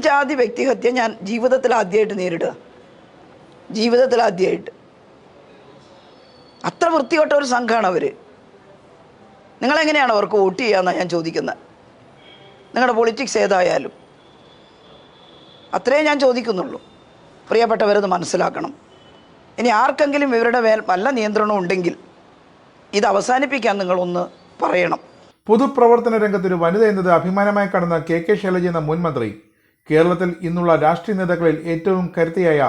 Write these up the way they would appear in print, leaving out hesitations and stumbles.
ജാതി വ്യക്തിഹത്യ ഞാൻ ജീവിതത്തിൽ ആദ്യമായിട്ട് നേരിടുക. ജീവിതത്തിൽ ആദ്യമായിട്ട്. അത്ര വൃത്തികെട്ട ഒരു സംഘമാണ് അവർ. നിങ്ങളെങ്ങനെയാണ് അവർക്ക് വോട്ട് ചെയ്യാമെന്നാണ് ഞാൻ ചോദിക്കുന്നത്. നിങ്ങളുടെ പൊളിറ്റിക്സ് ഏതായാലും അത്രേ ഞാൻ ചോദിക്കുന്നുള്ളൂ. പ്രിയപ്പെട്ടവരത് മനസ്സിലാക്കണം. ഇനി ആർക്കെങ്കിലും ഇവരുടെ മേൽ വല്ല നിയന്ത്രണം ഉണ്ടെങ്കിൽ ഇത് അവസാനിപ്പിക്കാൻ നിങ്ങളൊന്ന് പറയണം. പൊതുപ്രവർത്തന രംഗത്തൊരു വനിത എന്നത് അഭിമാനമായി കാണുന്ന കെ ശൈലജ എന്ന മുൻ മന്ത്രി കേരളത്തിൽ ഇന്നുള്ള രാഷ്ട്രീയ നേതാക്കളിൽ ഏറ്റവും കരുത്തയായ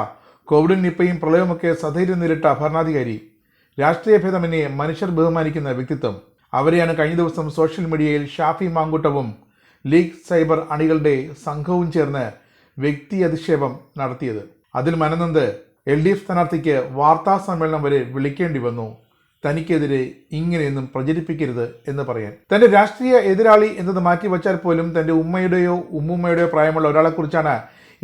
കോവിഡും നിപ്പയും പ്രളയവുമൊക്കെ സധൈര്യം നേരിട്ട ഭരണാധികാരി, രാഷ്ട്രീയ ഭേദമന്യേ മനുഷ്യർ ബഹുമാനിക്കുന്ന വ്യക്തിത്വം. അവരെയാണ് കഴിഞ്ഞ ദിവസം സോഷ്യൽ മീഡിയയിൽ ഷാഫി മാങ്കൂട്ടവും ലീഗ് സൈബർ അണികളുടെ സംഘവും ചേർന്ന് വ്യക്തി അധിക്ഷേപം നടത്തിയത്. അതിൽ മനനൊന്ത് LDF സ്ഥാനാർത്ഥിക്ക് വാർത്താ സമ്മേളനം വരെ വിളിക്കേണ്ടി വന്നു. തനിക്കെതിരെ ഇങ്ങനെയൊന്നും പ്രചരിപ്പിക്കരുത് എന്ന് പറയാൻ. തന്റെ രാഷ്ട്രീയ എതിരാളി എന്നത് മാറ്റിവെച്ചാൽ പോലും തന്റെ ഉമ്മയുടെയോ ഉമ്മുമ്മയുടെയോ പ്രായമുള്ള ഒരാളെക്കുറിച്ചാണ്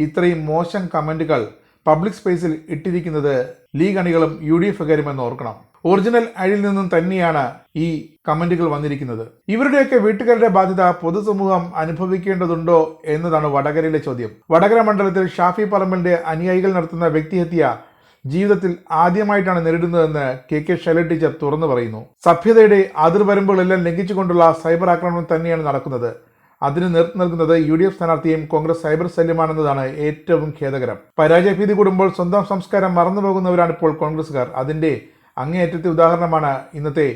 ഇത്രയും മോശം കമന്റുകൾ പബ്ലിക് സ്പേസിൽ ഇട്ടിരിക്കുന്നത് ലീഗ് അണികളും UDF-കാരും എന്ന് ഓർക്കണം. ഒറിജിനൽ അഴിയിൽ നിന്നും തന്നെയാണ് ഈ കമന്റുകൾ വന്നിരിക്കുന്നത്. ഇവരുടെയൊക്കെ വീട്ടുകാരുടെ ബാധ്യത പൊതുസമൂഹം അനുഭവിക്കേണ്ടതുണ്ടോ എന്നതാണ് വടകരയിലെ ചോദ്യം. വടകര മണ്ഡലത്തിൽ ഷാഫി പറമ്പലിന്റെ അനുയായികൾ നടത്തുന്ന വ്യക്തിഹത്യ ജീവിതത്തിൽ ആദ്യമായിട്ടാണ് നേരിടുന്നതെന്ന് കെ ശൈലജ ടീച്ചർ തുറന്നു പറയുന്നു. സഭ്യതയുടെ അതിർവരമ്പുകളെല്ലാം ലംഘിച്ചുകൊണ്ടുള്ള സൈബർ ആക്രമണം തന്നെയാണ് നടക്കുന്നത്. അതിന് നേതൃത്വം നൽകുന്നത് UDF സ്ഥാനാർത്ഥിയും കോൺഗ്രസ് സൈബർ സെല്ലുമാണെന്നതാണ് ഏറ്റവും ഖേദകരം. പരാജയഭീതി കൂടുമ്പോൾ സ്വന്തം സംസ്കാരം മറന്നുപോകുന്നവരാണ് ഇപ്പോൾ കോൺഗ്രസുകാർ. അതിന്റെ അങ്ങേയറ്റത്തെ ഉദാഹരണമാണ് ഇന്നത്തെ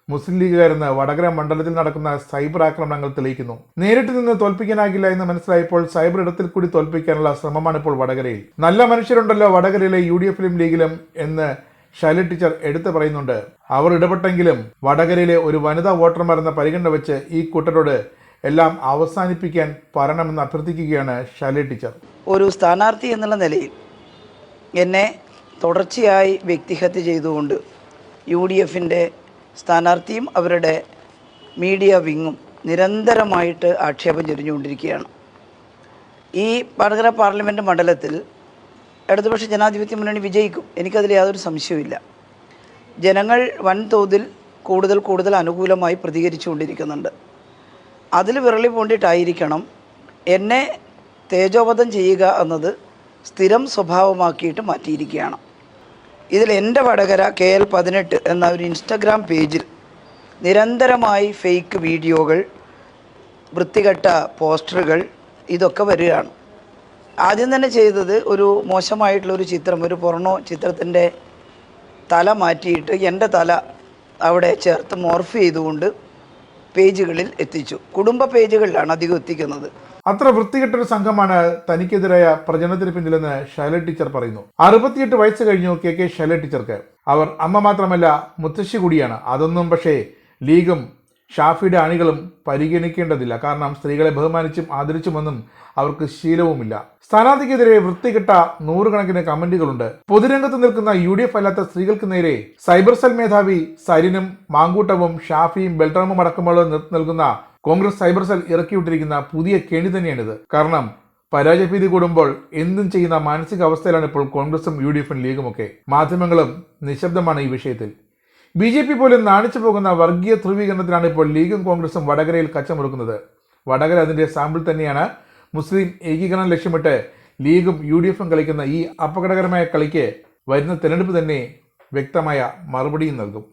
മുസ്ലിം ലീഗുകാരെന്ന് വടകര മണ്ഡലത്തിൽ നടക്കുന്ന സൈബർ ആക്രമണങ്ങൾ തെളിയിക്കുന്നു. നേരിട്ട് നിന്ന് തോൽപ്പിക്കാനാകില്ല എന്ന് മനസ്സിലായപ്പോൾ സൈബർ ഇടത്തിൽ കൂടി തോൽപ്പിക്കാനുള്ള ശ്രമമാണ് ഇപ്പോൾ വടകരയിൽ. നല്ല മനുഷ്യരുണ്ടല്ലോ വടകരയിലെ UDF-ലും ലീഗിലും എന്ന് ശൈലജ ടീച്ചർ എടുത്തു പറയുന്നുണ്ട്. അവർ ഇടപെട്ടെങ്കിലും വടകരയിലെ ഒരു വനിതാ വോട്ടർമാർ എന്ന പരിഗണന വെച്ച് ഈ കൂട്ടരോട് എല്ലാം അവസാനിപ്പിക്കാൻ പറയണമെന്ന് അഭ്യർത്ഥിക്കുകയാണ് ശൈലജ ടീച്ചർ. ഒരു സ്ഥാനാർത്ഥി എന്നുള്ള നിലയിൽ എന്നെ തുടർച്ചയായി വ്യക്തിഹത്യ ചെയ്തുകൊണ്ട് UDF-ൻ്റെ സ്ഥാനാർത്ഥിയും അവരുടെ മീഡിയ വിങ്ങും നിരന്തരമായിട്ട് ആക്ഷേപം ചൊരിഞ്ഞുകൊണ്ടിരിക്കുകയാണ്. ഈ വടകര പാർലമെൻറ്റ് മണ്ഡലത്തിൽ ഇടതുപക്ഷ ജനാധിപത്യ മുന്നണി വിജയിക്കും. എനിക്കതിൽ യാതൊരു സംശയവുമില്ല. ജനങ്ങൾ വൻതോതിൽ കൂടുതൽ അനുകൂലമായി പ്രതികരിച്ചുകൊണ്ടിരിക്കുന്നുണ്ട്. അതിൽ വിരളി പൂണ്ടിട്ടായിരിക്കണം എന്നെ തേജോവധം ചെയ്യുക എന്നത് സ്ഥിരം സ്വഭാവമാക്കിയിട്ട് മാറ്റിയിരിക്കുകയാണ്. ഇതിൽ എൻ്റെ വടകര KL18 എന്ന ഒരു ഇൻസ്റ്റഗ്രാം പേജിൽ നിരന്തരമായി ഫേക്ക് വീഡിയോകൾ, വൃത്തികെട്ട പോസ്റ്ററുകൾ ഇതൊക്കെ വരികയാണ്. ആദ്യം തന്നെ ചെയ്തത് ഒരു മോശമായിട്ടുള്ളൊരു ചിത്രം, ഒരു പൊർണോ ചിത്രത്തിൻ്റെ തല മാറ്റിയിട്ട് എൻ്റെ തല അവിടെ ചേർത്ത് മോർഫ് ചെയ്തുകൊണ്ട് പേജുകളിൽ എത്തിച്ചു. കുടുംബ പേജുകളിലാണ് അധികം എത്തിക്കുന്നത്. അത്ര വൃത്തികെട്ടൊരു സംഘമാണ് തനിക്കെതിരായ പ്രചരണത്തിന് പിന്നിലെന്ന് ശൈലജ ടീച്ചർ പറയുന്നു. 68 വയസ്സ് കഴിഞ്ഞു കെ ശൈലജ ടീച്ചർക്ക്. അവർ അമ്മ മാത്രമല്ല മുത്തശ്ശി കൂടിയാണ്. അതൊന്നും പക്ഷേ ലീഗും ഷാഫിയുടെ അണികളും പരിഗണിക്കേണ്ടതില്ല. കാരണം സ്ത്രീകളെ ബഹുമാനിച്ചും ആദരിച്ചുമൊന്നും അവർക്ക് ശീലവുമില്ല. സ്ഥാനാർത്ഥിക്കെതിരെ വൃത്തികെട്ട നൂറുകണക്കിന് കമന്റുകളുണ്ട്. പൊതുരംഗത്ത് നിൽക്കുന്ന UDF അല്ലാത്ത സ്ത്രീകൾക്ക് നേരെ സൈബർ സെൽ മേധാവി സരിനും മാങ്കൂട്ടവും ഷാഫിയും ബൽറാമും അടക്കമുള്ള നേതൃത്വം നൽകുന്ന കോൺഗ്രസ് സൈബർ സെൽ ഇറക്കിവിട്ടിരിക്കുന്ന പുതിയ കെണി തന്നെയാണിത്. കാരണം പരാജയഭീതി കൂടുമ്പോൾ എന്തും ചെയ്യുന്ന മാനസികാവസ്ഥയിലാണ് ഇപ്പോൾ കോൺഗ്രസും UDF-ഉം ലീഗുമൊക്കെ. മാധ്യമങ്ങളും നിശബ്ദമാണ് ഈ വിഷയത്തിൽ. BJP പോലും നാണിച്ചു പോകുന്ന വർഗീയ ധ്രുവീകരണത്തിനാണ് ഇപ്പോൾ ലീഗും കോൺഗ്രസും വടകരയിൽ കച്ചമുറുക്കുന്നത്. വടകര അതിന്റെ സാമ്പിൾ തന്നെയാണ്. മുസ്ലിം ഏകീകരണം ലക്ഷ്യമിട്ട് ലീഗും UDF-ഉം കളിക്കുന്ന ഈ അപകടകരമായ കളിക്ക് വരുന്ന തെരഞ്ഞെടുപ്പ് തന്നെ വ്യക്തമായ മറുപടിയും നൽകും.